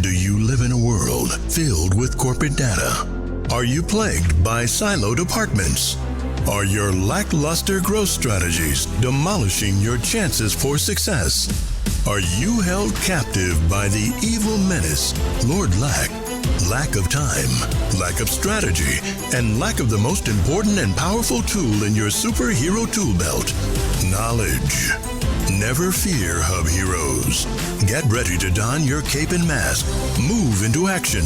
Do you live in a world filled with corporate data? Are you plagued by siloed departments? Are your lackluster growth strategies demolishing your chances for success? Are you held captive by the evil menace, Lord Lack? Lack of time, lack of strategy, and lack of the most important and powerful tool in your superhero tool belt, knowledge. Never fear, HubHeroes. Get ready to don your cape and mask, move into action,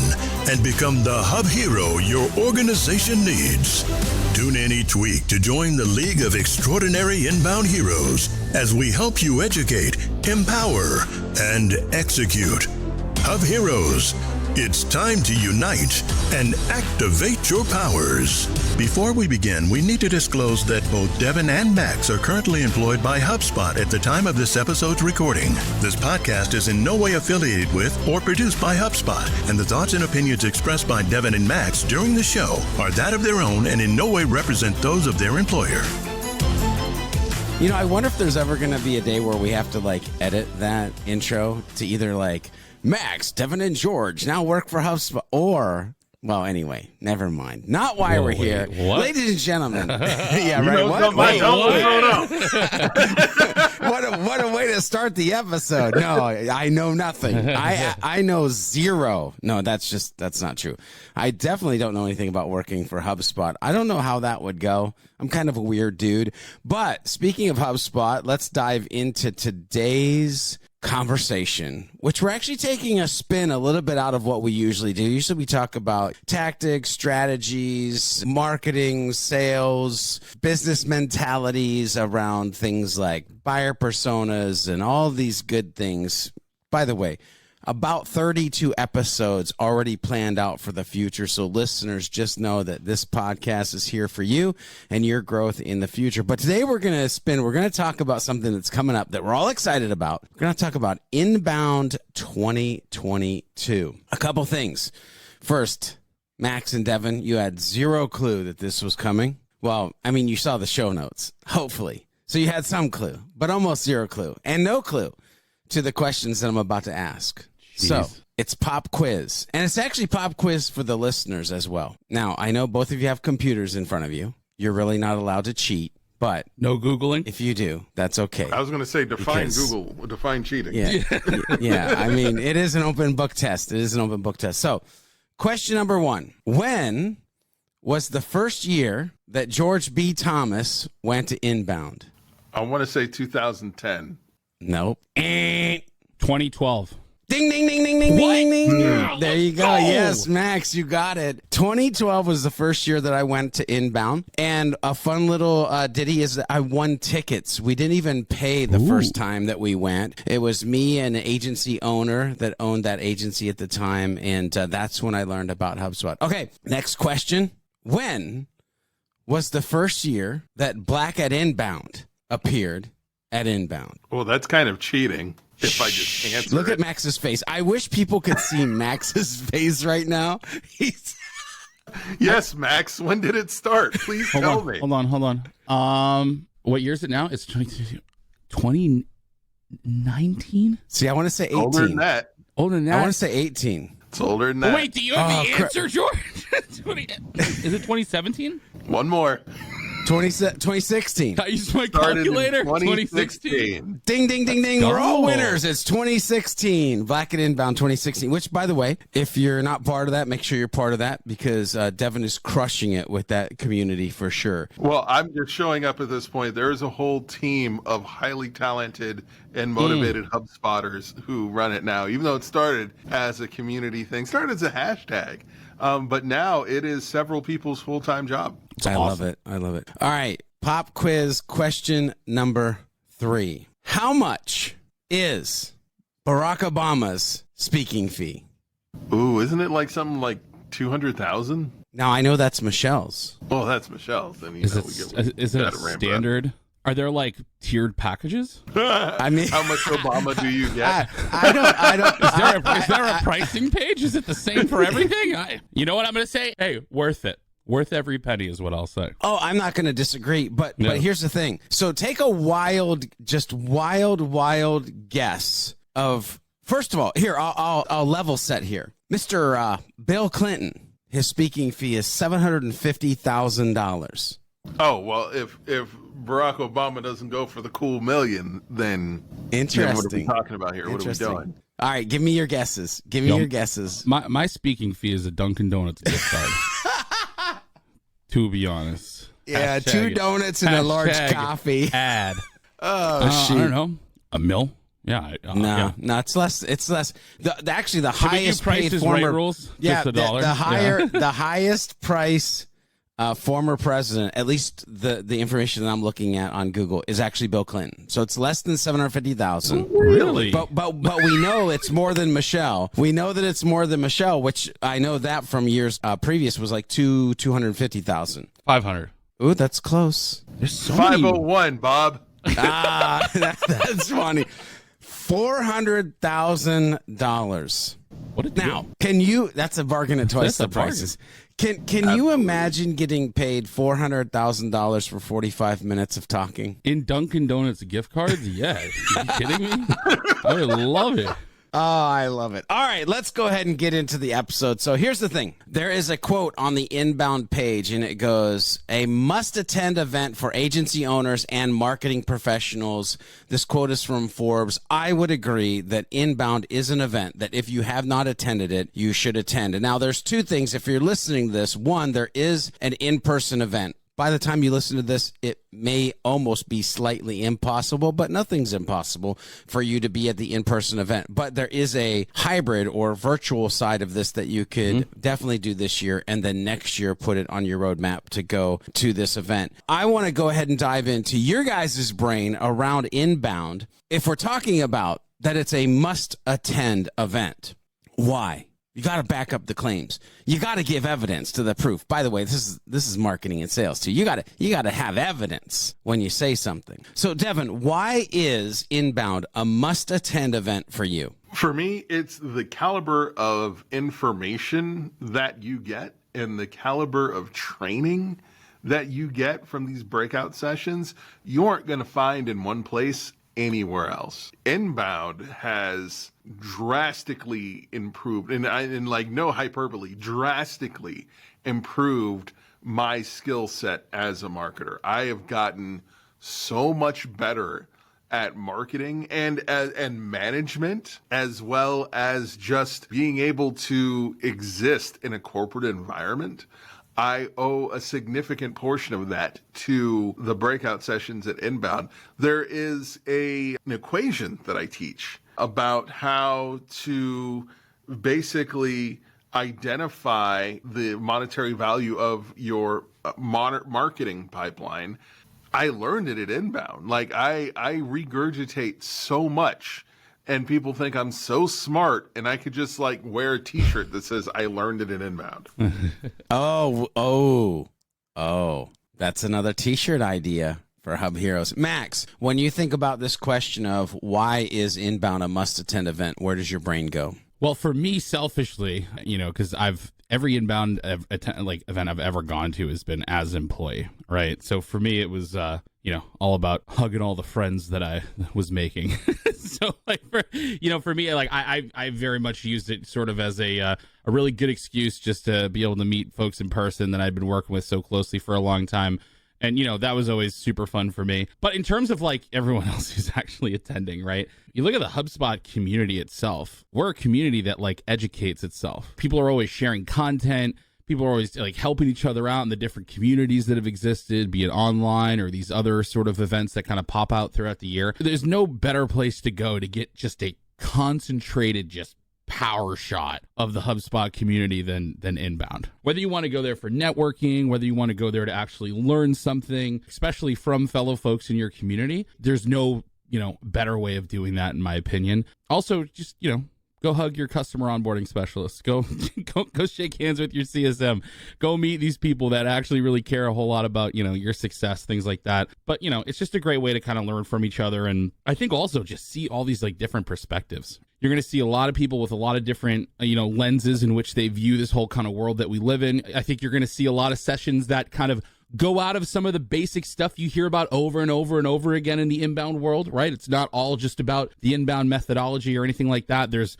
and become the Hub Hero your organization needs. Tune in each week to join the League of Extraordinary Inbound Heroes as we help you educate, empower, and execute. HubHeroes, it's time to unite and activate your powers. Before we begin, we need to disclose that both Devyn and Max are currently employed by HubSpot at the time of this episode's recording. This podcast is in no way affiliated with or produced by HubSpot, and the thoughts and opinions expressed by Devyn and Max during the show are that of their own and in no way represent those of their employer. You know, I wonder if there's ever going to be a day where we have to, edit that intro to either, Max, Devyn, and George now work for HubSpot, or... Well, anyway, never mind. Not why we're here. What? Ladies and gentlemen. Yeah, you right. What a way to start the episode. No, I know nothing. I know zero. No, that's not true. I definitely don't know anything about working for HubSpot. I don't know how that would go. I'm kind of a weird dude. But speaking of HubSpot, let's dive into today's conversation, which we're actually taking a spin a little bit out of what we usually do. Usually we talk about tactics, strategies, marketing, sales, business mentalities around things like buyer personas and all these good things. By the way, about 32 episodes already planned out for the future. So listeners, just know that this podcast is here for you and your growth in the future. But today we're going to talk about something that's coming up that we're all excited about. We're going to talk about Inbound 2022. A couple things. First, Max and Devyn, you had zero clue that this was coming. Well, I mean, you saw the show notes, hopefully. So you had some clue, but almost zero clue and no clue to the questions that I'm about to ask. Jeez. So it's pop quiz, and it's actually pop quiz for the listeners as well. Now, I know both of you have computers in front of you. You're really not allowed to cheat, but no Googling. If you do, that's okay. I was going to say define cheating. Yeah. I mean, it is an open book test. So question number 1, when was the first year that George B. Thomas went to Inbound? I want to say 2010. Nope. 2012. Ding, ding, ding, ding, ding, ding, ding, ding. There you go. Yes, Max, you got it. 2012 was the first year that I went to Inbound. And a fun little ditty is that I won tickets. We didn't even pay the first time that we went. It was me and an agency owner that owned that agency at the time. And that's when I learned about HubSpot. Okay, next question. When was the first year that Black at Inbound appeared at Inbound? Well, that's kind of cheating if I just answer Look at Max's face. I wish people could see Max's face right now. Yes, Max. When did it start? Please tell me. Hold on. What year is it now? It's 2019? See, I want to say 18. Older than that. I want to say 18. It's older than that. Wait, do you have the answer, George? Is it 2017? One more. 2016. I used my calculator. 2016. Ding, ding, ding, ding. We're all winners. It's 2016. Black at Inbound 2016, which, by the way, if you're not part of that, make sure you're part of that because Devyn is crushing it with that community for sure. Well, I'm just showing up at this point. There is a whole team of highly talented and motivated HubSpotters who run it now, even though it started as a community thing, started as a hashtag. But now it is several people's full-time job. I love it. All right. Pop quiz question number 3. How much is Barack Obama's speaking fee? Ooh, isn't it like something like 200,000? Now, I know that's Michelle's. Well, that's Michelle's. Then is it standard? Are there tiered packages? I mean, how much Obama do you get? I don't. Is there a pricing page? Is it the same for everything? You know what I'm going to say? Hey, worth it. Worth every penny is what I'll say. Oh, I'm not going to disagree, but here's the thing. So take a wild guess of First of all, here, I'll level set here. Mr. Bill Clinton, his speaking fee is $750,000. Oh, well, if Barack Obama doesn't go for the cool million, then Interesting. What are we talking about here? What are we doing? All right, give me your guesses. Give me your guesses. My speaking fee is a Dunkin' Donuts gift card. To be honest. Yeah, Hashtag 2 donuts and a large hashtag coffee. Ad. Oh, shoot. I don't know. $1 million? Yeah. No, it's less. It's less. Actually, the highest paid prices former right rules. Yeah, Just $1. the higher, the highest price former president, at least the information that I'm looking at on Google, is actually Bill Clinton. So it's less than 750,000. Really? But we know it's more than Michelle. We know that it's more than Michelle, which I know that from years previous was like 250,000. 500. Ooh, that's close. There's so 501, Bob. That's funny. $400,000. What did Now, can you? That's a bargain at twice the prices. Can you imagine getting paid $400,000 for 45 minutes of talking? in Dunkin' Donuts gift cards? Yeah. Are you kidding me? I would love it. Oh, I love it. All right, let's go ahead and get into the episode. So here's the thing. There is a quote on the Inbound page, and it goes, a must-attend event for agency owners and marketing professionals. This quote is from Forbes. I would agree that Inbound is an event that if you have not attended it, you should attend. And now there's 2 things. If you're listening to this, one, there is an in-person event. By the time you listen to this, it may almost be slightly impossible, but nothing's impossible for you to be at the in-person event. But there is a hybrid or virtual side of this that you could definitely do this year, and then next year put it on your roadmap to go to this event. I want to go ahead and dive into your guys' brain around Inbound. If we're talking about that it's a must-attend event, why? You got to back up the claims. You got to give evidence to the proof. By the way, this is marketing and sales too. You got to have evidence when you say something. So, Devyn, why is Inbound a must-attend event for you? For me, it's the caliber of information that you get and the caliber of training that you get from these breakout sessions. You aren't going to find in one place anywhere else. Inbound has drastically improved, and like no hyperbole, drastically improved my skill set as a marketer. I have gotten so much better at marketing and management, as well as just being able to exist in a corporate environment. I owe a significant portion of that to the breakout sessions at Inbound. There is an equation that I teach about how to basically identify the monetary value of your marketing pipeline. I learned it at Inbound. Like I regurgitate so much, and people think I'm so smart, and I could just like wear a t-shirt that says I learned it in Inbound. Oh, that's another t-shirt idea for HubHeroes. Max, when you think about this question of why is Inbound a must-attend event, where does your brain go? Well, for me, selfishly, because every Inbound event I've ever gone to has been as an employee, right? So for me, it was all about hugging all the friends that I was making. So for me, like I very much used it sort of as a really good excuse just to be able to meet folks in person that I'd been working with so closely for a long time. And, that was always super fun for me. But in terms of like everyone else who's actually attending, right? You look at the HubSpot community itself. We're a community that like educates itself. People are always sharing content. People are always like helping each other out in the different communities that have existed, be it online or these other sort of events that kind of pop out throughout the year. There's no better place to go to get just a concentrated, just power shot of the HubSpot community than Inbound. Whether you want to go there for networking, whether you want to go there to actually learn something, especially from fellow folks in your community, there's no, better way of doing that, in my opinion. Also, just, go hug your customer onboarding specialist. Go shake hands with your CSM. Go meet these people that actually really care a whole lot about, your success, things like that. But, it's just a great way to kind of learn from each other. And I think also just see all these like different perspectives. You're going to see a lot of people with a lot of different, lenses in which they view this whole kind of world that we live in. I think you're going to see a lot of sessions that kind of go out of some of the basic stuff you hear about over and over and over again in the inbound world, right? It's not all just about the inbound methodology or anything like that. There's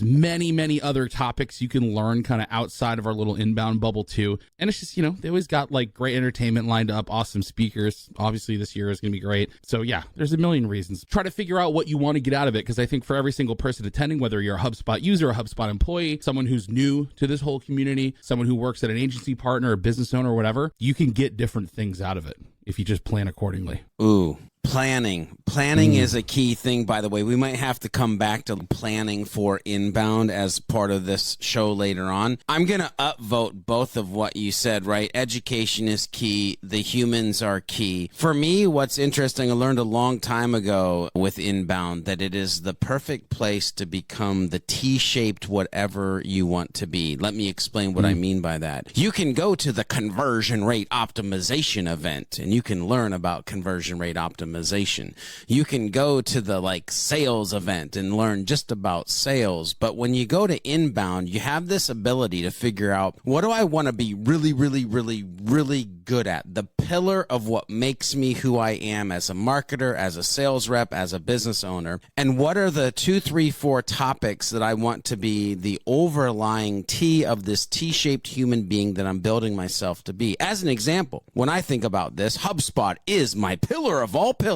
many other topics you can learn kind of outside of our little inbound bubble too. And it's just, they always got like great entertainment lined up, awesome speakers. Obviously this year is going to be great. So yeah, there's a million reasons. Try to figure out what you want to get out of it. Because I think for every single person attending, whether you're a HubSpot user, a HubSpot employee, someone who's new to this whole community, someone who works at an agency partner or business owner or whatever, you can get different things out of it if you just plan accordingly. Ooh. Planning is a key thing, by the way. We might have to come back to planning for inbound as part of this show later on. I'm going to upvote both of what you said, right? Education is key. The humans are key. For me, what's interesting, I learned a long time ago with inbound that it is the perfect place to become the T-shaped whatever you want to be. Let me explain what I mean by that. You can go to the conversion rate optimization event and you can learn about conversion rate optimization. You can go to the sales event and learn just about sales. But when you go to inbound, you have this ability to figure out, what do I want to be really good at? The pillar of what makes me who I am as a marketer, as a sales rep, as a business owner. And what are the 2, 3, 4 topics that I want to be the overlying T of this T-shaped human being that I'm building myself to be? As an example, when I think about this, HubSpot is my pillar of all pillars.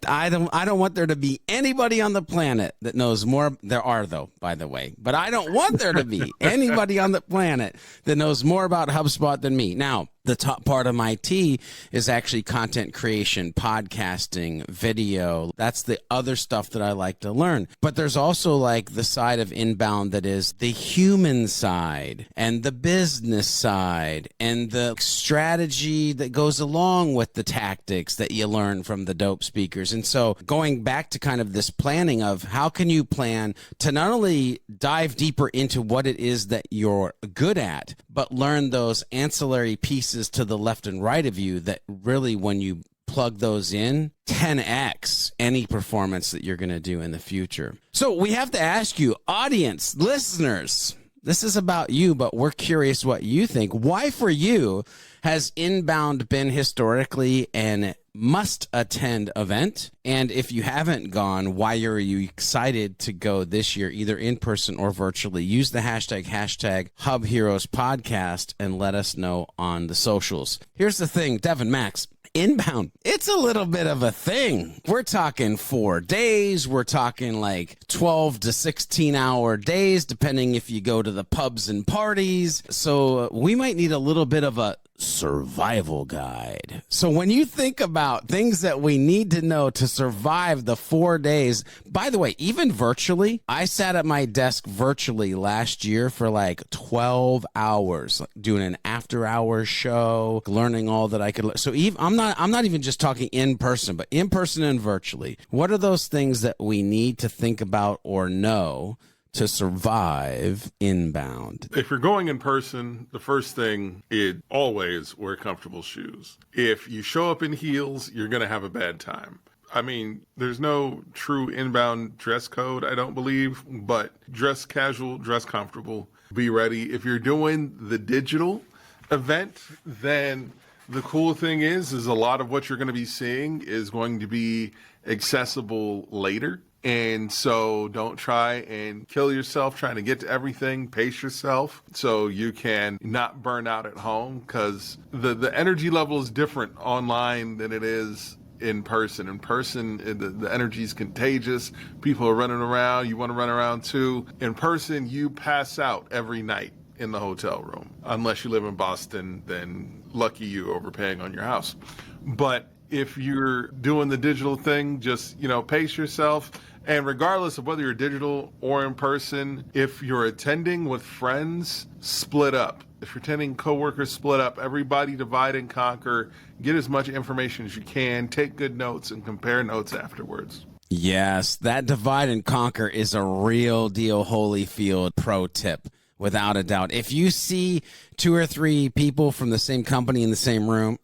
I don't want there to be anybody on the planet that knows more. There are, though, by the way, but I don't want there to be anybody on the planet that knows more about HubSpot than me. Now, the top part of my T is actually content creation, podcasting, video. That's the other stuff that I like to learn. But there's also the side of inbound that is the human side and the business side and the strategy that goes along with the tactics that you learn from the dope speakers. And so going back to kind of this planning of how can you plan to not only dive deeper into what it is that you're good at, but learn those ancillary pieces to the left and right of you that really, when you plug those in, 10x any performance that you're going to do in the future. So we have to ask you, audience, listeners, this is about you, but we're curious what you think. Why for you has inbound been historically an must-attend event? And if you haven't gone, why are you excited to go this year, either in person or virtually? Use the hashtag HubHeroes podcast and let us know on the socials. Here's the thing, Devyn, Max. Inbound, it's a little bit of a thing. We're talking 4 days. We're talking 12 to 16-hour days, depending if you go to the pubs and parties. So we might need a little bit of a survival guide. So when you think about things that we need to know to survive the 4 days, by the way, even virtually, I sat at my desk virtually last year for 12 hours, doing an after-hours show, learning all that I could. So I'm not even just talking in person, but in person and virtually. What are those things that we need to think about or know to survive inbound? If you're going in person, the first thing is always wear comfortable shoes. If you show up in heels, you're going to have a bad time. I mean, there's no true inbound dress code, I don't believe, but dress casual, dress comfortable, be ready. If you're doing the digital event, then the cool thing is a lot of what you're going to be seeing is going to be accessible later. And so don't try and kill yourself trying to get to everything. Pace yourself so you can not burn out at home, because the energy level is different online than it is in person. In person, the energy is contagious. People are running around. You want to run around too. In person, you pass out every night in the hotel room. Unless you live in Boston, then lucky you, overpaying on your house. But if you're doing the digital thing, just, pace yourself. And regardless of whether you're digital or in person, if you're attending with friends, split up. If you're attending coworkers, split up. Everybody divide and conquer. Get as much information as you can. Take good notes and compare notes afterwards. Yes, that divide and conquer is a real deal Holyfield pro tip, without a doubt. If you see 2 or 3 people from the same company in the same room,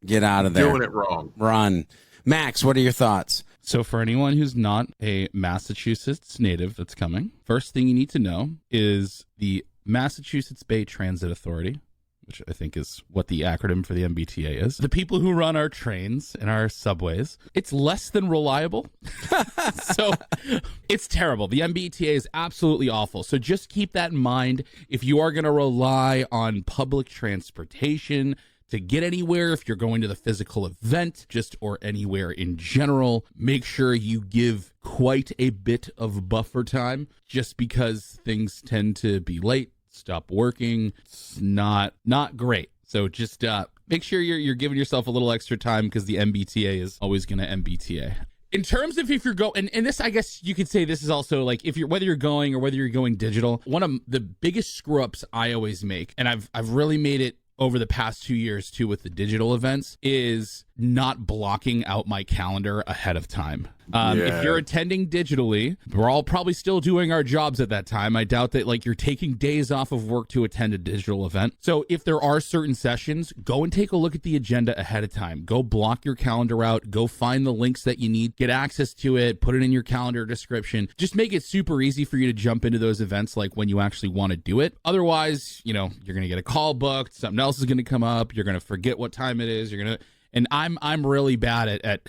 get out of there. Doing it wrong. Run. Max, what are your thoughts? So for anyone who's not a Massachusetts native that's coming, first thing you need to know is the Massachusetts Bay Transit Authority, which I think is what the acronym for the MBTA is. The people who run our trains and our subways, it's less than reliable. So it's terrible. The MBTA is absolutely awful. So just keep that in mind. If you are going to rely on public transportation to get anywhere, if you're going to the physical event, or anywhere in general, make sure you give quite a bit of buffer time, just because things tend to be late, stop working. It's not great. So just make sure you're giving yourself a little extra time, because the MBTA is always going to MBTA. In terms of if you're going, and this, I guess you could say this is also like, whether you're going or whether you're going digital, one of the biggest screw ups I always make, and I've really made it over the past 2 years too with the digital events, is not blocking out my calendar ahead of time. If you're attending digitally, we're all probably still doing our jobs at that time. I doubt that like you're taking days off of work to attend a digital event. So if there are certain sessions, go and take a look at the agenda ahead of time. Go block your calendar out. Go find the links that you need, get access to it, put it in your calendar description. Just make it super easy for you to jump into those events like when you actually want to do it. Otherwise, you're going to get a call booked. Something else is going to come up. You're going to forget what time it is. And I'm really bad at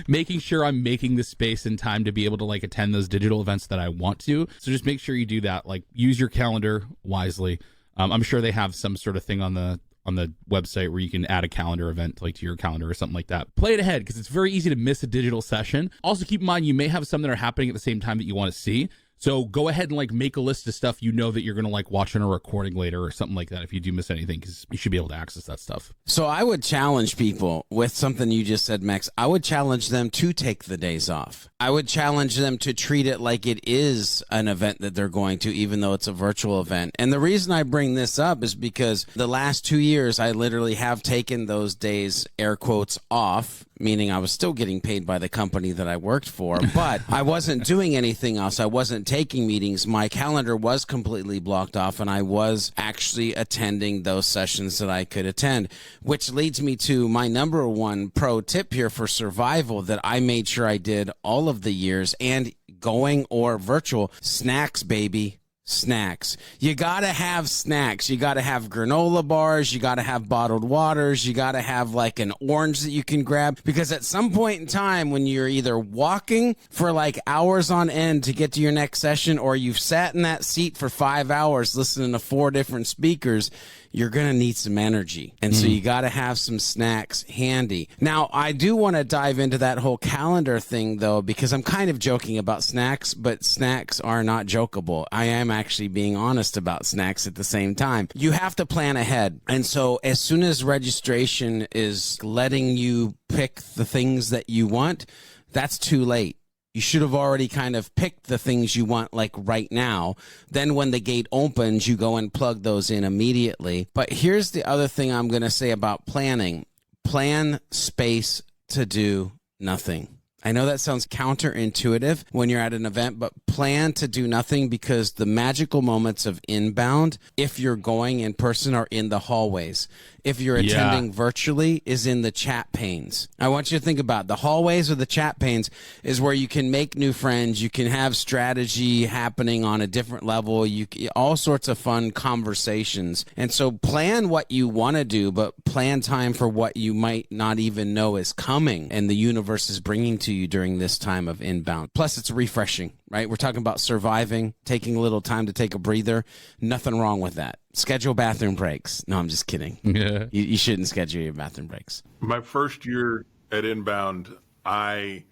making sure I'm making the space and time to be able to like attend those digital events that I want to. So just make sure you do that. Like, use your calendar wisely. I'm sure they have some sort of thing on the website where you can add a calendar event like to your calendar or something like that. Play it ahead, because it's very easy to miss a digital session. Also keep in mind, you may have some that are happening at the same time that you want to see. So go ahead and like make a list of stuff that you're going to like watch on a recording later or something like that if you do miss anything, because you should be able to access that stuff. So I would challenge people with something you just said, Max. I would challenge them to take the days off. I would challenge them to treat it like it is an event that they're going to, even though it's a virtual event. And the reason I bring this up is because the last 2 years, I literally have taken those days, air quotes, off, meaning I was still getting paid by the company that I worked for, but I wasn't doing anything else. I wasn't taking meetings. My calendar was completely blocked off, and I was actually attending those sessions that I could attend, which leads me to my number one pro tip here for survival that I made sure I did all of the years, and going or virtual: snacks, baby. Snacks. You gotta have snacks. You gotta have granola bars. You gotta have bottled waters. You gotta have like an orange that you can grab, because at some point in time when you're either walking for like hours on end to get to your next session, or you've sat in that seat for 5 hours listening to 4 different speakers, you're going to need some energy. And so you got to have some snacks handy. Now, I do want to dive into that whole calendar thing, though, because I'm kind of joking about snacks, but snacks are not jokeable. I am actually being honest about snacks at the same time. You have to plan ahead. And so as soon as registration is letting you pick the things that you want, that's too late. You should have already kind of picked the things you want like right now. Then when the gate opens, you go and plug those in immediately. But here's the other thing I'm going to say about planning. Plan space to do nothing. I know that sounds counterintuitive when you're at an event, but plan to do nothing, because the magical moments of inbound, if you're going in person, are in the hallways. If you're attending virtually, is in the chat panes. I want you to think about the hallways or the chat panes is where you can make new friends. You can have strategy happening on a different level. All sorts of fun conversations. And so plan what you want to do, but plan time for what you might not even know is coming and the universe is bringing to you during this time of inbound. Plus, it's refreshing, right? We're talking about surviving, taking a little time to take a breather. Nothing wrong with that. Schedule bathroom breaks. No, I'm just kidding. Yeah. You shouldn't schedule your bathroom breaks. My first year at Inbound, I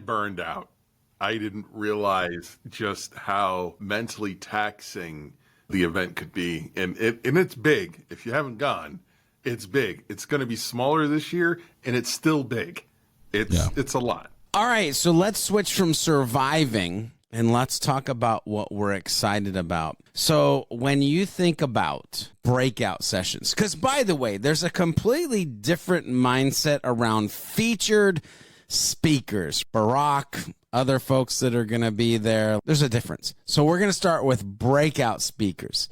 burned out. I didn't realize just how mentally taxing the event could be. And it's big. If you haven't gone, it's big. It's going to be smaller this year, and it's still big. It's a lot. All right, so let's switch from surviving and let's talk about what we're excited about. So when you think about breakout sessions, because by the way, there's a completely different mindset around featured speakers. Barack, other folks that are going to be there, there's a difference. So we're going to start with breakout speakers.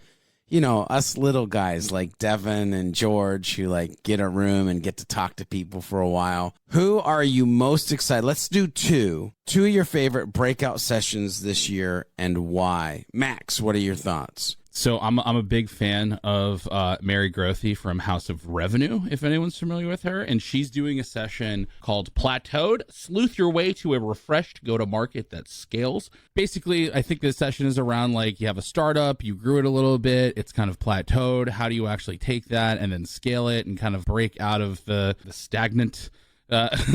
You know, us little guys like Devyn and George who like get a room and get to talk to people for a while. Who are you most excited? Let's do two of your favorite breakout sessions this year and why. Max, what are your thoughts? So I'm a big fan of Mary Grothy from House of Revenue, if anyone's familiar with her. And she's doing a session called Plateaued, Sleuth Your Way to a Refreshed Go-to-Market That Scales. Basically, I think this session is around like you have a startup, you grew it a little bit, it's kind of plateaued. How do you actually take that and then scale it and kind of break out of the stagnant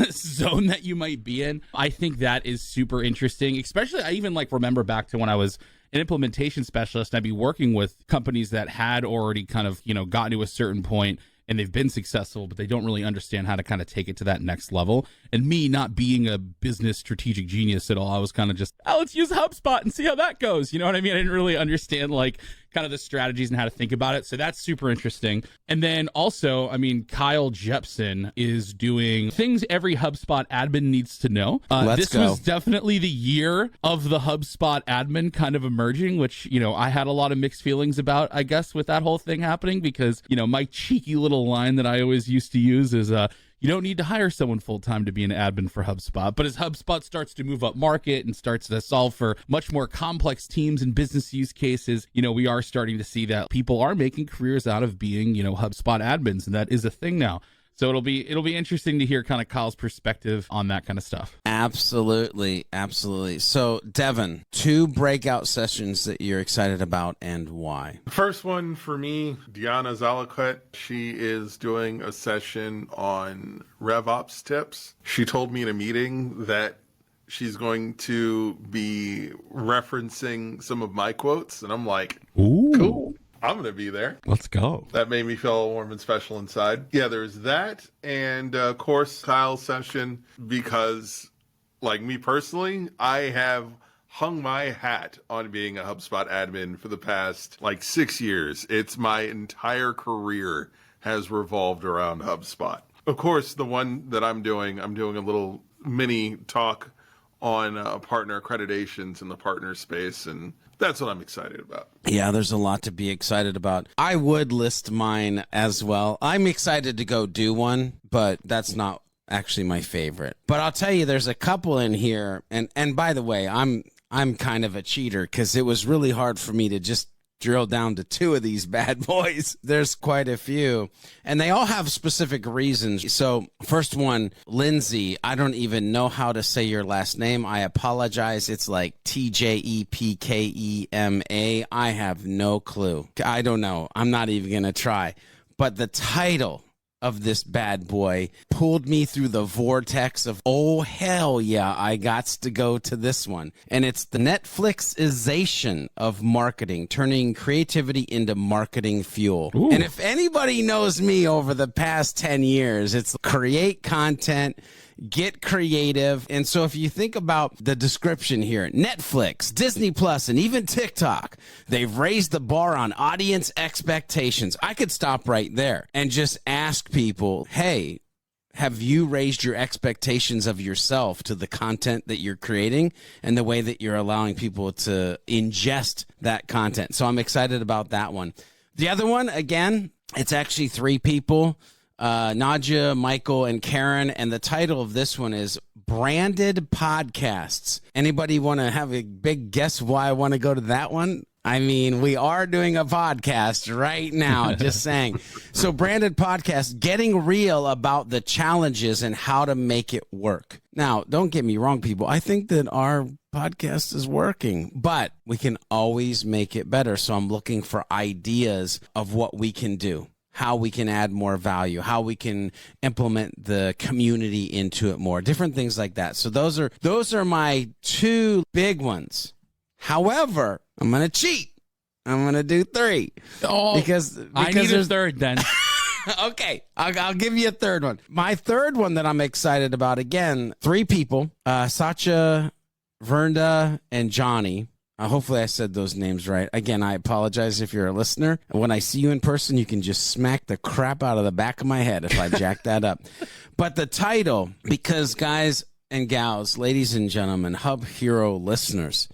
zone that you might be in? I think that is super interesting. Especially, I even like remember back to when I was an implementation specialist, and I'd be working with companies that had already kind of, gotten to a certain point and they've been successful, but they don't really understand how to kind of take it to that next level. And me not being a business strategic genius at all, I was kind of just, let's use HubSpot and see how that goes. You know what I mean? I didn't really understand like kind of the strategies and how to think about it. So that's super interesting. And then also, I mean, Kyle Jepsen is doing things every HubSpot admin needs to know. This was definitely the year of the HubSpot admin kind of emerging, which, I had a lot of mixed feelings about, I guess, with that whole thing happening because, my cheeky little line that I always used to use is, you don't need to hire someone full-time to be an admin for HubSpot. But as HubSpot starts to move up market and starts to solve for much more complex teams and business use cases, we are starting to see that people are making careers out of being, HubSpot admins. And that is a thing now. So it'll be interesting to hear kind of Kyle's perspective on that kind of stuff. Absolutely. So, Devyn, 2 breakout sessions that you're excited about and why? The first one for me, Diana Zalaquet. She is doing a session on RevOps tips. She told me in a meeting that she's going to be referencing some of my quotes, and I'm like, ooh, cool. I'm going to be there. Let's go. That made me feel warm and special inside. Yeah, there's that. And of course, Kyle's session, because like me personally, I have hung my hat on being a HubSpot admin for the past 6 years. It's my entire career has revolved around HubSpot. Of course, the one that I'm doing a little mini talk on partner accreditations in the partner space, and that's what I'm excited about. Yeah, there's a lot to be excited about. I would list mine as well. I'm excited to go do one, but that's not actually my favorite. But I'll tell you, there's a couple in here, and by the way, I'm kind of a cheater because it was really hard for me to just drill down to 2 of these bad boys. There's quite a few, and they all have specific reasons. So first one, Lindsay, I don't even know how to say your last name. I apologize. It's like TJEPKEMA. I have no clue. I don't know. I'm not even going to try. But the title of this bad boy pulled me through the vortex of, oh, hell yeah, I gots to go to this one. And it's the Netflixization of marketing, turning creativity into marketing fuel. Ooh. And if anybody knows me over the past 10 years, it's create content, get creative. And so if you think about the description here, Netflix, Disney Plus, and even TikTok, they've raised the bar on audience expectations. I could stop right there and just ask people, hey, have you raised your expectations of yourself to the content that you're creating and the way that you're allowing people to ingest that content? So I'm excited about that one. The other one, again, it's actually 3 people. Nadia, Michael, and Karen, and the title of this one is Branded Podcasts. Anybody want to have a big guess why I want to go to that one? I mean, we are doing a podcast right now, just saying. So Branded Podcast, getting real about the challenges and how to make it work. Now, don't get me wrong, people. I think that our podcast is working, but we can always make it better. So I'm looking for ideas of what we can do, how we can add more value, how we can implement the community into it more, different things like that. So those are my 2 big ones. However, I'm going to cheat. I'm going to do 3. Because I need a third then. Okay, I'll give you a third one. My third one that I'm excited about, again, 3 people, Satya, Vernda, and Johnny. Hopefully I said those names right. Again, I apologize if you're a listener. When I see you in person, you can just smack the crap out of the back of my head if I jack that up. But the title, because guys and gals, ladies and gentlemen, Hub Hero listeners,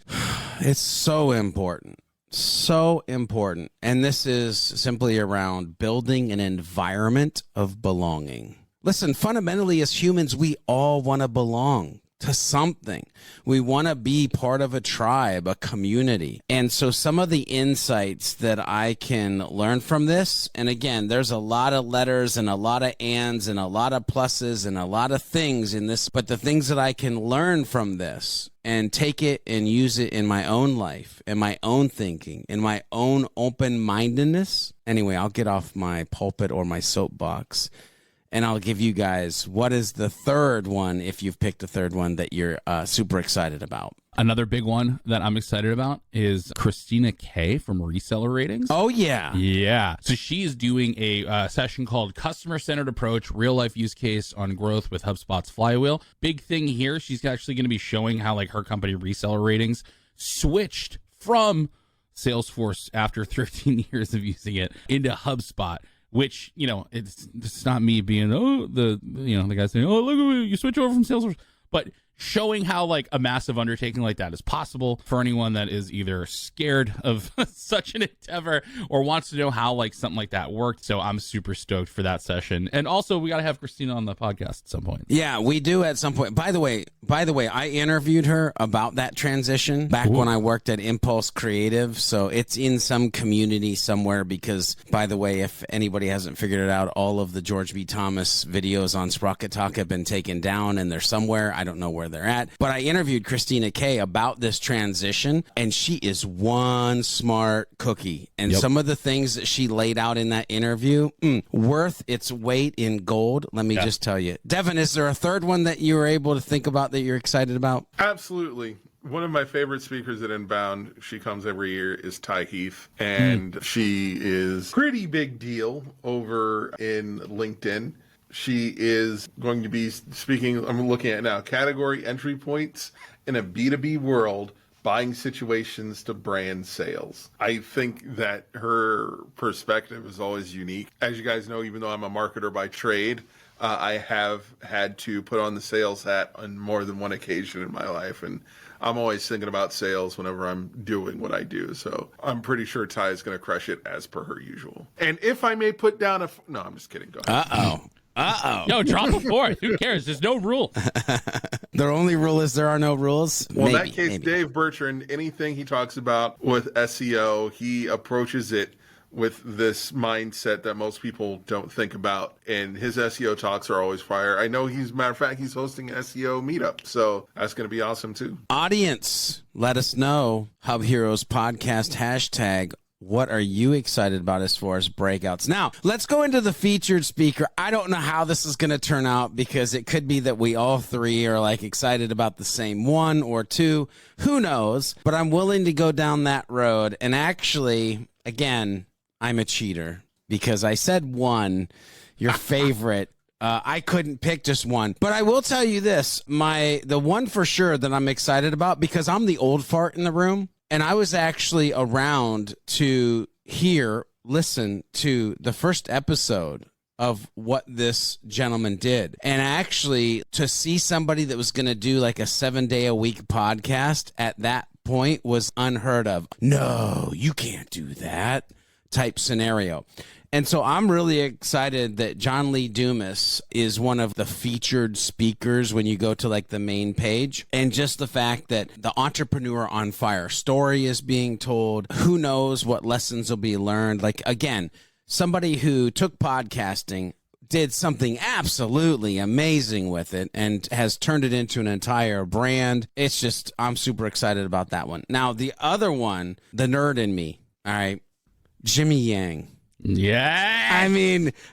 it's so important. So important. And this is simply around building an environment of belonging. Listen, fundamentally as humans, we all want to belong. to something. We want to be part of a tribe, a community. And so some of the insights that I can learn from this, and again, there's a lot of letters and a lot of ands and a lot of pluses and a lot of things in this, but the things that I can learn from this and take it and use it in my own life, in my own thinking, in my own open-mindedness. Anyway, I'll get off my pulpit or my soapbox, and I'll give you guys what is the third one, if you've picked a third one that you're super excited about. Another big one that I'm excited about is Christina K from Reseller Ratings. Oh, yeah. Yeah. So she's doing a session called Customer-Centered Approach, Real Life Use Case on Growth with HubSpot's Flywheel. Big thing here, she's actually going to be showing how like her company Reseller Ratings switched from Salesforce after 13 years of using it into HubSpot. Which, you know, it's not me being, the guy saying, oh, look at you switch over from Salesforce. But showing how like a massive undertaking like that is possible for anyone that is either scared of such an endeavor or wants to know how like something like that worked. So I'm super stoked for that session. And also we got to have Christina on the podcast at some point. Yeah, we do at some point. By the way, I interviewed her about that transition back when I worked at Impulse Creative. So it's in some community somewhere because, by the way, if anybody hasn't figured it out, all of the George B. Thomas videos on Sprocket Talk have been taken down and they're somewhere. I don't know where they're at. But I interviewed Christina K about this transition, and she is one smart cookie. And some of the things that she laid out in that interview, worth its weight in gold. Let me just tell you. Devyn, is there a third one that you were able to think about that you're excited about? Absolutely. One of my favorite speakers at Inbound, she comes every year, is Ty Heath. And she is pretty big deal over in LinkedIn. She is going to be speaking, I'm looking at now, category entry points in a B2B world, buying situations to brand sales. I think that her perspective is always unique. As you guys know, even though I'm a marketer by trade, I have had to put on the sales hat on more than one occasion in my life. And I'm always thinking about sales whenever I'm doing what I do. So I'm pretty sure Ty is going to crush it as per her usual. And if I may put down no, I'm just kidding. Go ahead. No, drop a fourth. Who cares? There's no rule. The only rule is there are no rules. Well, in that case, Dave Bertrand, anything he talks about with SEO, he approaches it with this mindset that most people don't think about. And his SEO talks are always fire. I know matter of fact, he's hosting an SEO meetup. So that's going to be awesome too. Audience, let us know. Hub Heroes podcast hashtag. What are you excited about as far as breakouts? Now, let's go into the featured speaker. I don't know how this is going to turn out because it could be that we all three are like excited about the same one or two. Who knows? But I'm willing to go down that road. And actually, again, I'm a cheater because I said one, your favorite. I couldn't pick just one, but I will tell you this, the one for sure that I'm excited about because I'm the old fart in the room. And I was actually around to listen to the first episode of what this gentleman did. And actually to see somebody that was going to do like a 7-day-a-week podcast at that point was unheard of. No, you can't do that type scenario. And so I'm really excited that John Lee Dumas is one of the featured speakers when you go to like the main page. And just the fact that the Entrepreneur on Fire story is being told, who knows what lessons will be learned. Like, again, somebody who took podcasting, did something absolutely amazing with it and has turned it into an entire brand. It's just, I'm super excited about that one. Now, the other one, the nerd in me, all right, Jimmy Yang. Yeah.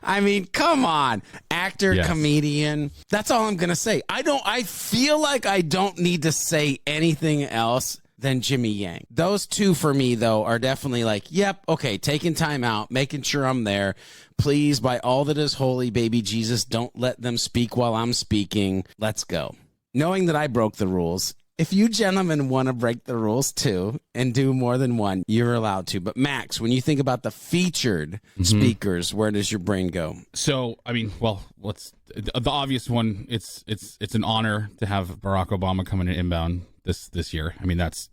I mean, come on. Actor, comedian. That's all I'm going to say. I feel like I don't need to say anything else than Jimmy Yang. Those two for me, though, are definitely like, yep, okay, taking time out, making sure I'm there. Please, by all that is holy, baby Jesus, don't let them speak while I'm speaking. Let's go. Knowing that I broke the rules. If you gentlemen want to break the rules too and do more than one, you're allowed to. But Max, when you think about the featured speakers, where does your brain go? So, I mean, well, the obvious one. It's an honor to have Barack Obama coming to Inbound this year. I mean, that's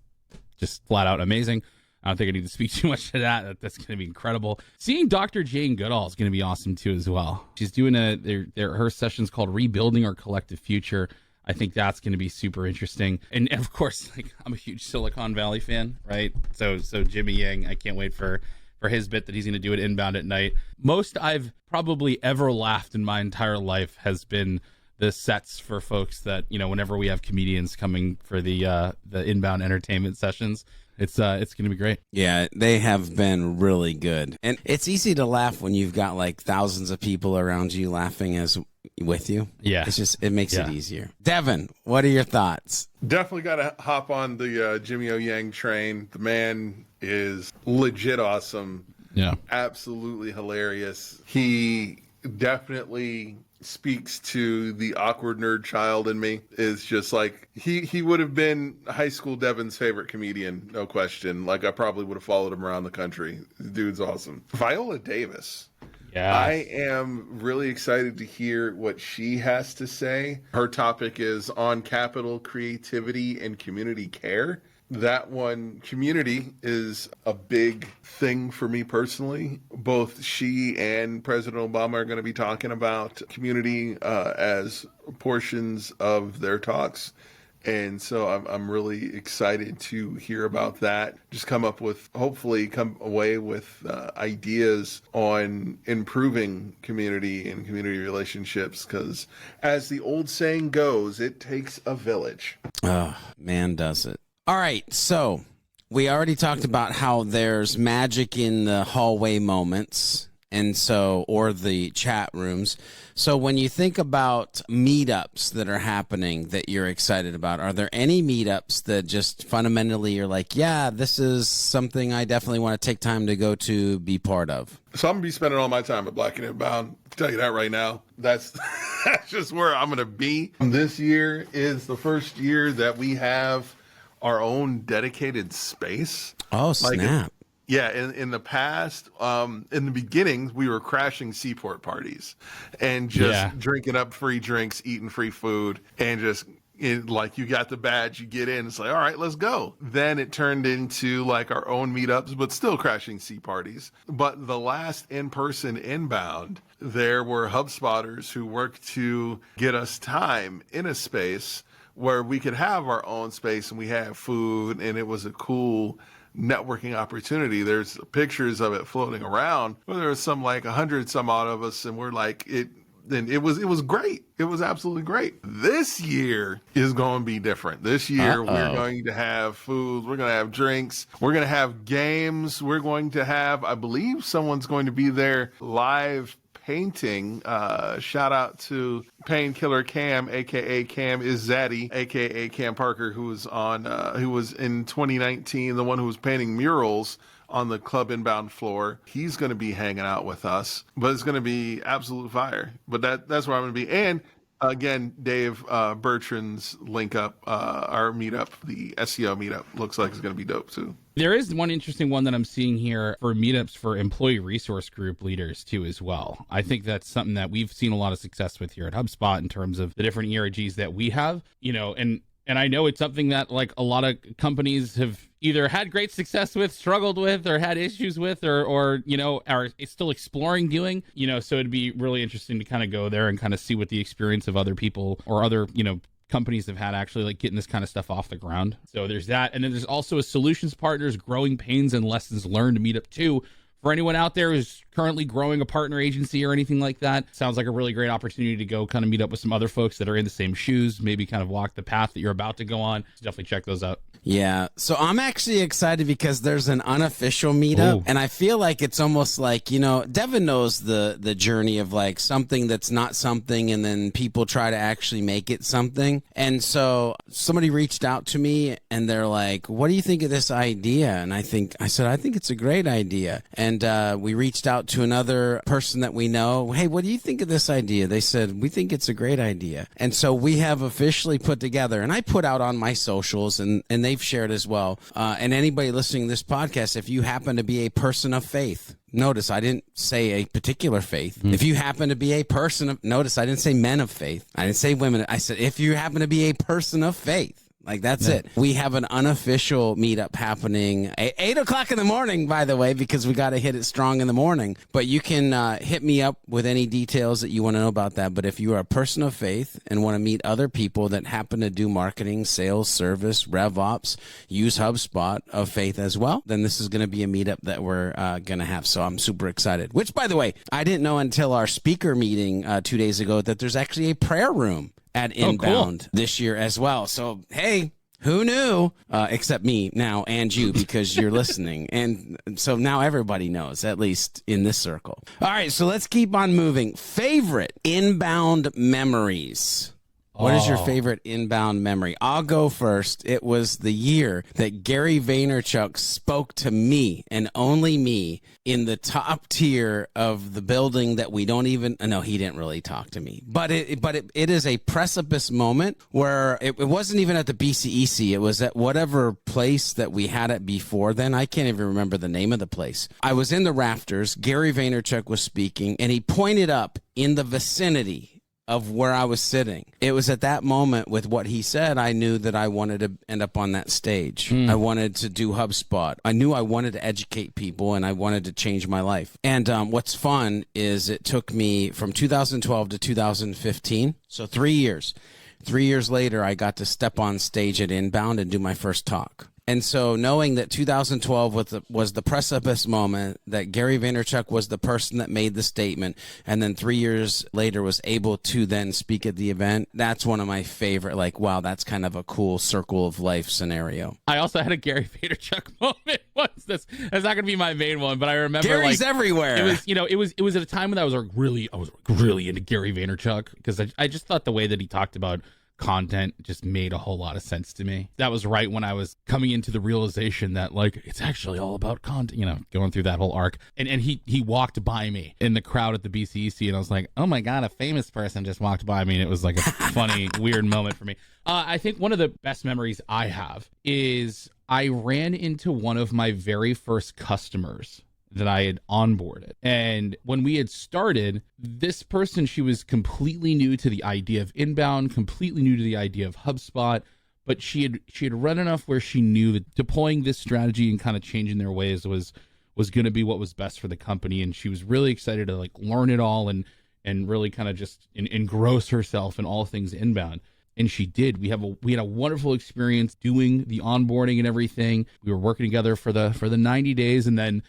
just flat out amazing. I don't think I need to speak too much to that. That's going to be incredible. Seeing Dr. Jane Goodall is going to be awesome too as well. She's doing her session's called Rebuilding Our Collective Future. I think that's going to be super interesting. And of course, like, I'm a huge Silicon Valley fan, right? So Jimmy Yang, I can't wait for his bit that he's going to do at Inbound at night. Most I've probably ever laughed in my entire life has been the sets for folks that, whenever we have comedians coming for the Inbound entertainment sessions. It's going to be great. Yeah, they have been really good. And it's easy to laugh when you've got like thousands of people around you laughing with you. Yeah. It makes it easier. Devyn, what are your thoughts? Definitely got to hop on the Jimmy O Yang train. The man is legit awesome. Yeah. Absolutely hilarious. He definitely speaks to the awkward nerd child in me. Is just like he would have been high school Devyn's favorite comedian, no question. Like I probably would have followed him around the country. The dude's awesome. Viola Davis. Yeah. I am really excited to hear what she has to say. Her topic is on capital, creativity, and community care. That one, community, is a big thing for me personally. Both she and President Obama are going to be talking about community as portions of their talks. And so I'm really excited to hear about that. Just hopefully come away with ideas on improving community and community relationships. Because as the old saying goes, it takes a village. Oh, man, does it. All right, so we already talked about how there's magic in the hallway moments, or the chat rooms. So when you think about meetups that are happening that you're excited about, are there any meetups that just fundamentally you're like, yeah, this is something I definitely want to take time to go to be part of? So I'm going to be spending all my time at Black and Inbound. I'll tell you that right now. That's just where I'm going to be. This year is the first year that we have our own dedicated space. Oh, snap. Yeah, in the past, in the beginning, we were crashing seaport parties and just drinking up free drinks, eating free food, and just like you got the badge, you get in, it's like, all right, let's go. Then it turned into like our own meetups, but still crashing sea parties. But the last in-person Inbound, there were HubSpotters who worked to get us time in a space where we could have our own space and we had food, and it was a cool networking opportunity. There's pictures of it floating around where there was some like 100 some odd of us, and we're like, it was great. It was absolutely great. This year is going to be different. This year we're going to have food, we're going to have drinks, we're going to have games, we're going to have, I believe someone's going to be there live painting. Shout out to Painkiller Cam, aka Cam is Zaddy, aka Cam Parker, who was in 2019 the one who was painting murals on the Club Inbound floor. He's going to be hanging out with us, but it's going to be absolute fire. But that's where I'm going to be. And again, Dave Bertrand's link up, our meetup, the SEO meetup, looks like it's going to be dope too. There is one interesting one that I'm seeing here for meetups for employee resource group leaders too as well. I think that's something that we've seen a lot of success with here at HubSpot in terms of the different ERGs that we have, and I know it's something that like a lot of companies have either had great success with, struggled with, or had issues with, or are still exploring doing, so it'd be really interesting to kind of go there and kind of see what the experience of other people or other, companies have had actually like getting this kind of stuff off the ground. So there's that. And then there's also a solutions partners, growing pains and lessons learned meetup too. For anyone out there who's currently growing a partner agency or anything like that, sounds like a really great opportunity to go kind of meet up with some other folks that are in the same shoes, maybe kind of walk the path that you're about to go on. So definitely check those out. Yeah. So I'm actually excited because there's an unofficial meetup. And I feel like it's almost like, Devyn knows the journey of like something that's not something, and then people try to actually make it something. And so somebody reached out to me and they're like, what do you think of this idea? And I said, I think it's a great idea. And we reached out to another person that we know. Hey, what do you think of this idea? They said, we think it's a great idea. And so we have officially put together, and I put out on my socials, and they've shared as well. And anybody listening to this podcast, if you happen to be a person of faith, notice I didn't say a particular faith. If you happen to be a person of, notice I didn't say men of faith. I didn't say women. I said, if you happen to be a person of faith, Like, that's it. We have an unofficial meetup happening at 8 o'clock in the morning, by the way, because we got to hit it strong in the morning. But you can hit me up with any details that you want to know about that. But if you are a person of faith and want to meet other people that happen to do marketing, sales, service, RevOps, use HubSpot of faith as well, then this is going to be a meetup that we're going to have. So I'm super excited. Which, by the way, I didn't know until our speaker meeting 2 days ago that there's actually a prayer room at Inbound this year as well. So, hey, who knew? Except me now and you, because you're listening. And so now everybody knows, at least in this circle. All right, so let's keep on moving. Favorite inbound memories. What is your favorite inbound memory? I'll go first. It was the year that Gary Vaynerchuk spoke to me and only me in the top tier of the building that we don't even, no, he didn't really talk to me, but it is a precipice moment where it wasn't even at the BCEC. It was at whatever place that we had it before then. I can't even remember the name of the place. I was in the rafters. Gary Vaynerchuk was speaking and he pointed up in the vicinity of where I was sitting. It was at that moment with what he said, I knew that I wanted to end up on that stage. I wanted to do HubSpot. I knew I wanted to educate people and I wanted to change my life. And what's fun is it took me from 2012 to 2015. So 3 years. 3 years later, I got to step on stage at Inbound and do my first talk. And so knowing that 2012 was the precipice moment, that Gary Vaynerchuk was the person that made the statement, and then 3 years later was able to then speak at the event, that's one of my favorite, like, wow, that's kind of a cool circle of life scenario. I also had a Gary Vaynerchuk moment once. That's not going to be my main one, but I remember Gary's everywhere. It was at a time when I was really into Gary Vaynerchuk, because I just thought the way that he talked about content just made a whole lot of sense to me. That was right when I was coming into the realization that, like, it's actually all about content, going through that whole arc. And he walked by me in the crowd at the BCEC, and I was like, oh my God, a famous person just walked by me. And it was like a funny, weird moment for me. I think one of the best memories I have is I ran into one of my very first customers that I had onboarded. And when we had started, this person, she was completely new to the idea of inbound, completely new to the idea of HubSpot, but she had run enough where she knew that deploying this strategy and kind of changing their ways was going to be what was best for the company. And she was really excited to, like, learn it all and really kind of just engross herself in all things inbound. And she did. We had a wonderful experience doing the onboarding and everything. We were working together for the 90 days, and then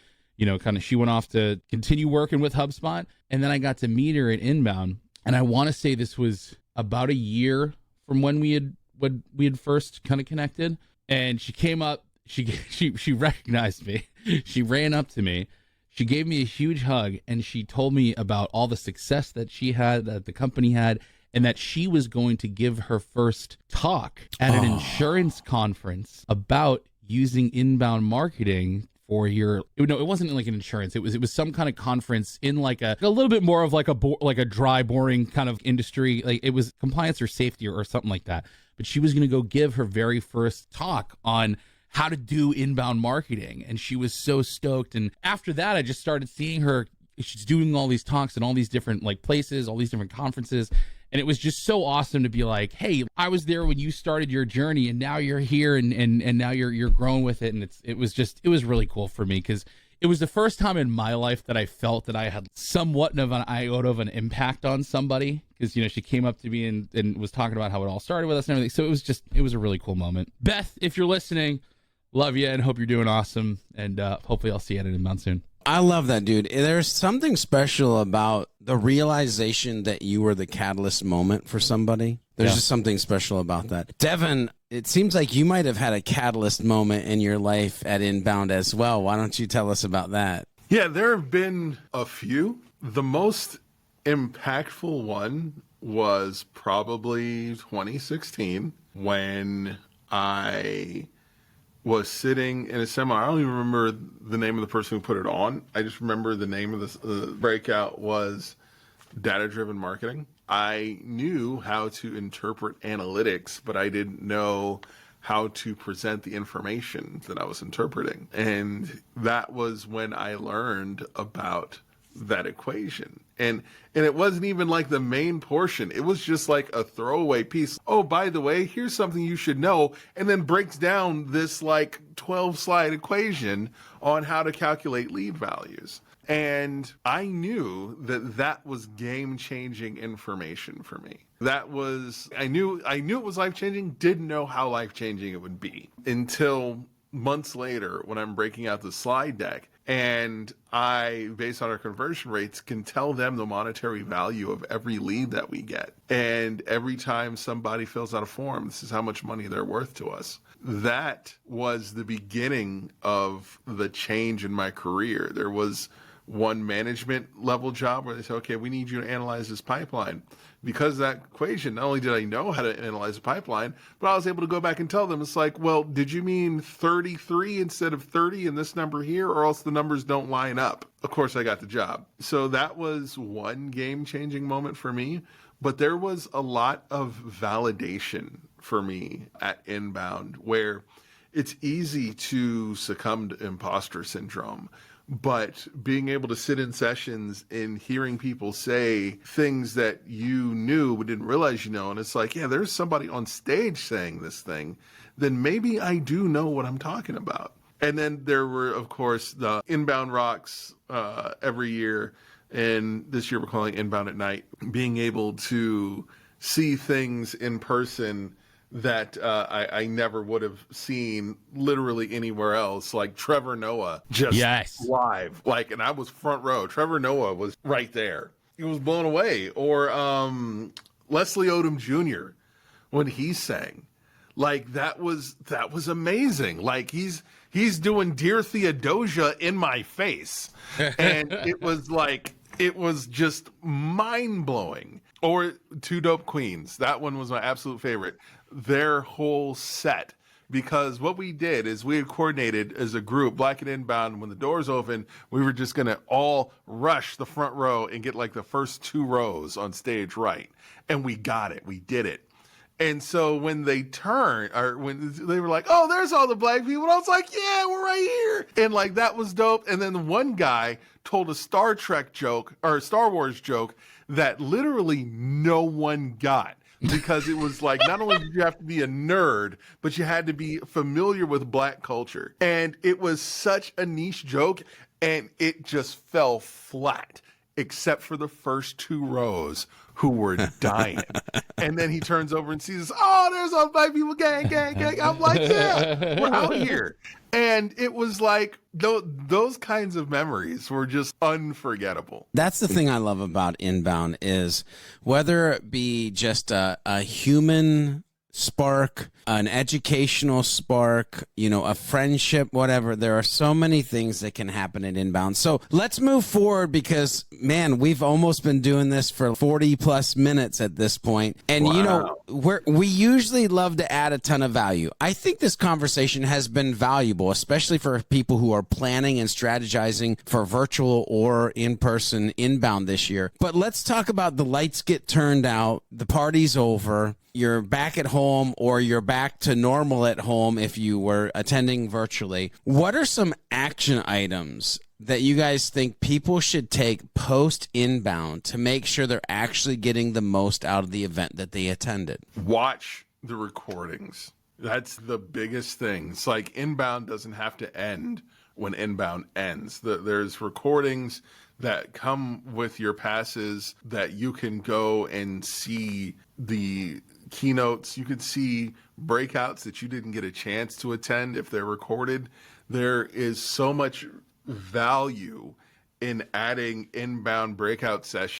kind of she went off to continue working with HubSpot. And then I got to meet her at Inbound. And I want to say this was about a year from when we had first kind of connected. And she came up, she recognized me. She ran up to me. She gave me a huge hug, and she told me about all the success that she had, that the company had, and that she was going to give her first talk at an insurance conference about using inbound marketing for your, it wasn't like an insurance. It was some kind of conference in like a little bit more of like a dry, boring kind of industry. Like it was compliance or safety or something like that. But she was going to go give her very first talk on how to do inbound marketing. And she was so stoked. And after that, I just started seeing her. She's doing all these talks in all these different like places, all these different conferences. And it was just so awesome to be like, hey, I was there when you started your journey, and now you're here and now you're growing with it. And it was really cool for me, because it was the first time in my life that I felt that I had somewhat of an iota of an impact on somebody, because, she came up to me and was talking about how it all started with us and everything. So it was a really cool moment. Beth, if you're listening, love you and hope you're doing awesome. And hopefully I'll see you at Inbound soon. I love that, dude. There's something special about the realization that you were the catalyst moment for somebody. There's just something special about that. Devyn, it seems like you might have had a catalyst moment in your life at Inbound as well. Why don't you tell us about that? Yeah, there have been a few. The most impactful one was probably 2016, when I was sitting in a seminar. I don't even remember the name of the person who put it on. I just remember the name of the breakout was Data-Driven Marketing. I knew how to interpret analytics, but I didn't know how to present the information that I was interpreting. And that was when I learned about that equation. And it wasn't even like the main portion. It was just like a throwaway piece. Oh, by the way, here's something you should know. And then breaks down this like 12-slide equation on how to calculate lead values. And I knew that that was game-changing information for me. I knew it was life-changing, didn't know how life-changing it would be until months later when I'm breaking out the slide deck. And I, based on our conversion rates, can tell them the monetary value of every lead that we get. And every time somebody fills out a form, this is how much money they're worth to us. That was the beginning of the change in my career. There was one management level job where they said, okay, we need you to analyze this pipeline. Because of that equation, not only did I know how to analyze a pipeline, but I was able to go back and tell them, it's like, well, did you mean 33 instead of 30 in this number here, or else the numbers don't line up? Of course, I got the job. So that was one game-changing moment for me, but there was a lot of validation for me at Inbound, where it's easy to succumb to imposter syndrome. But being able to sit in sessions and hearing people say things that you knew but didn't realize you know, and it's like, yeah, there's somebody on stage saying this thing, then maybe I do know what I'm talking about. And then there were, of course, the Inbound Rocks every year, and this year we're calling Inbound at Night, being able to see things in person that I never would have seen literally anywhere else, like Trevor Noah just live, like, and I was front row. Trevor Noah was right there. He was blown away. Or Leslie Odom Jr. when he sang, like that was amazing. Like he's doing Dear Theodosia in my face, and it was just mind blowing. Or Two Dope Queens, that one was my absolute favorite. Their whole set, because what we did is we had coordinated as a group, Black and Inbound, when the doors open, we were just going to all rush the front row and get like the first 2 rows on stage right. And we got it. We did it. And so when they turned, or when they were like, oh, there's all the black people, I was like, yeah, we're right here. And like, that was dope. And then one guy told a Star Trek joke, or a Star Wars joke, that literally no one got. Because it was like, not only did you have to be a nerd, but you had to be familiar with black culture. And it was such a niche joke, and it just fell flat, except for the first 2 rows who were dying. And then he turns over and sees us, oh, there's all black people, gang, gang, gang. I'm like, yeah, we're out here. And it was like, those kinds of memories were just unforgettable. That's the thing I love about Inbound, is whether it be just a human spark, an educational spark, a friendship, whatever. There are so many things that can happen at Inbound. So let's move forward, because, man, we've almost been doing this for 40 plus minutes at this point. And, Wow. we usually love to add a ton of value. I think this conversation has been valuable, especially for people who are planning and strategizing for virtual or in-person Inbound this year. But let's talk about the lights get turned out, the party's over, you're back at home, or you're back to normal at home if you were attending virtually. What are some action items that you guys think people should take post Inbound to make sure they're actually getting the most out of the event that they attended? Watch the recordings. That's the biggest thing. It's like Inbound doesn't have to end when Inbound ends. There's recordings that come with your passes that you can go and see the keynotes. You could see breakouts that you didn't get a chance to attend if they're recorded. There is so much value in adding Inbound breakout sessions